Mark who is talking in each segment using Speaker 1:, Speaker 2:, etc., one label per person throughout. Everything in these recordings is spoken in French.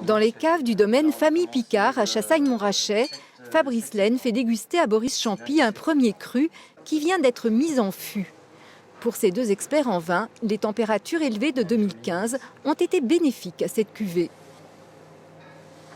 Speaker 1: Dans les caves du domaine Famille Picard à Chassagne-Montrachet, Fabrice Laine fait déguster à Boris Champy un premier cru qui vient d'être mis en fût. Pour ces deux experts en vin, les températures élevées de 2015 ont été bénéfiques à cette cuvée.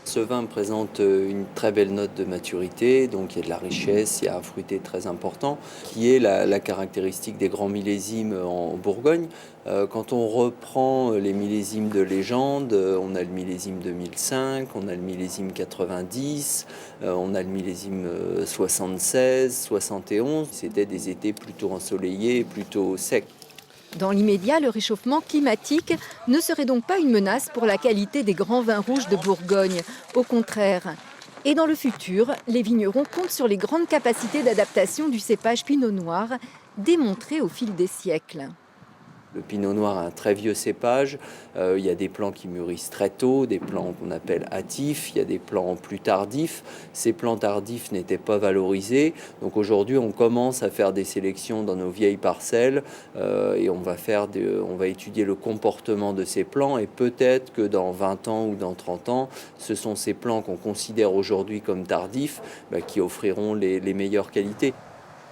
Speaker 2: Ce vin présente une très belle note de maturité, donc il y a de la richesse, il y a un fruité très important, qui est la caractéristique des grands millésimes en Bourgogne. Quand on reprend les millésimes de légende, on a le millésime 2005, on a le millésime 90, on a le millésime 76, 71. C'était des étés plutôt ensoleillés, plutôt secs.
Speaker 1: Dans l'immédiat, le réchauffement climatique ne serait donc pas une menace pour la qualité des grands vins rouges de Bourgogne. Au contraire. Et dans le futur, les vignerons comptent sur les grandes capacités d'adaptation du cépage Pinot Noir, démontrées au fil des siècles.
Speaker 2: Le pinot noir a un très vieux cépage, il y a des plants qui mûrissent très tôt, des plants qu'on appelle hâtifs, il y a des plants plus tardifs. Ces plants tardifs n'étaient pas valorisés, donc aujourd'hui on commence à faire des sélections dans nos vieilles parcelles et on va étudier le comportement de ces plants et peut-être que dans 20 ans ou dans 30 ans, ce sont ces plants qu'on considère aujourd'hui comme tardifs qui offriront les meilleures qualités.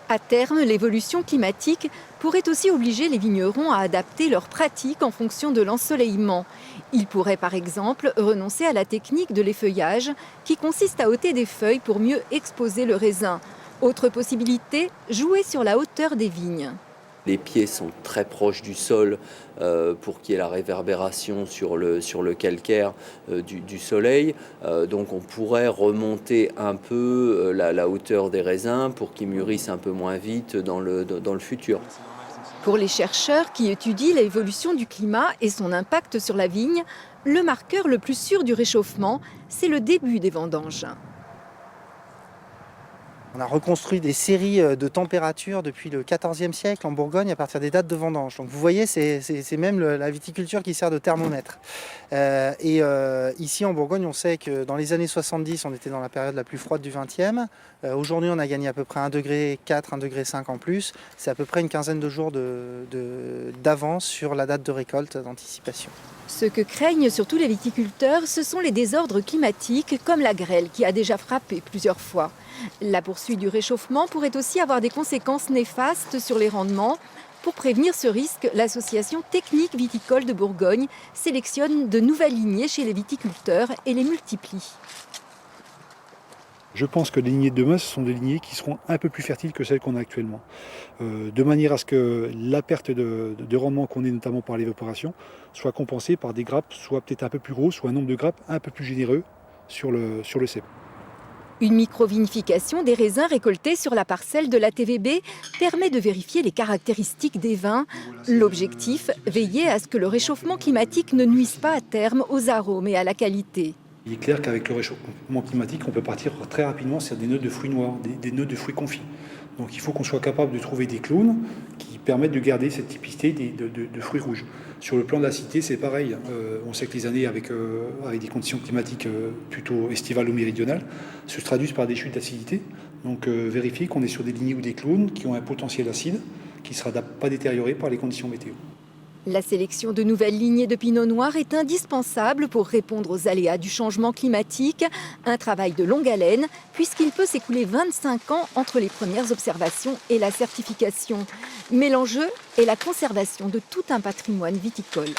Speaker 1: À terme, l'évolution climatique pourrait aussi obliger les vignerons à adapter leurs pratiques en fonction de l'ensoleillement. Ils pourraient par exemple renoncer à la technique de l'effeuillage qui consiste à ôter des feuilles pour mieux exposer le raisin. Autre possibilité, jouer sur la hauteur des vignes.
Speaker 2: Les pieds sont très proches du sol pour qu'il y ait la réverbération sur le calcaire du soleil. Donc on pourrait remonter un peu la hauteur des raisins pour qu'ils mûrissent un peu moins vite dans le futur.
Speaker 1: Pour les chercheurs qui étudient l'évolution du climat et son impact sur la vigne, le marqueur le plus sûr du réchauffement, c'est le début des vendanges.
Speaker 3: On a reconstruit des séries de températures depuis le XIVe siècle en Bourgogne à partir des dates de vendange. Donc vous voyez, c'est même la viticulture qui sert de thermomètre. Ici en Bourgogne, on sait que dans les années 70, on était dans la période la plus froide du XXe. Aujourd'hui, on a gagné à peu près 1,4 degré, 1,5 degré en plus. C'est à peu près une quinzaine de jours d'avance sur la date de récolte d'anticipation.
Speaker 1: Ce que craignent surtout les viticulteurs, ce sont les désordres climatiques comme la grêle qui a déjà frappé plusieurs fois. La poursuite du réchauffement pourrait aussi avoir des conséquences néfastes sur les rendements. Pour prévenir ce risque, l'association technique viticole de Bourgogne sélectionne de nouvelles lignées chez les viticulteurs et les multiplie.
Speaker 4: Je pense que les lignées de demain, ce sont des lignées qui seront un peu plus fertiles que celles qu'on a actuellement. De manière à ce que la perte de rendement qu'on ait notamment par l'évaporation soit compensée par des grappes soit peut-être un peu plus grosses, soit un nombre de grappes un peu plus généreux sur le cep.
Speaker 1: Une micro-vinification des raisins récoltés sur la parcelle de la TVB permet de vérifier les caractéristiques des vins. L'objectif, veiller à ce que le réchauffement climatique ne nuise pas à terme aux arômes et à la qualité.
Speaker 4: Il est clair qu'avec le réchauffement climatique, on peut partir très rapidement sur des notes de fruits noirs, des notes de fruits confits. Donc il faut qu'on soit capable de trouver des clones qui permettent de garder cette typicité de fruits rouges. Sur le plan de l'acidité, c'est pareil. On sait que les années avec des conditions climatiques plutôt estivales ou méridionales se traduisent par des chutes d'acidité. Donc vérifier qu'on est sur des lignées ou des clones qui ont un potentiel acide qui ne sera pas détérioré par les conditions météo.
Speaker 1: La sélection de nouvelles lignées de pinot noir est indispensable pour répondre aux aléas du changement climatique. Un travail de longue haleine, puisqu'il peut s'écouler 25 ans entre les premières observations et la certification. Mais l'enjeu est la conservation de tout un patrimoine viticole.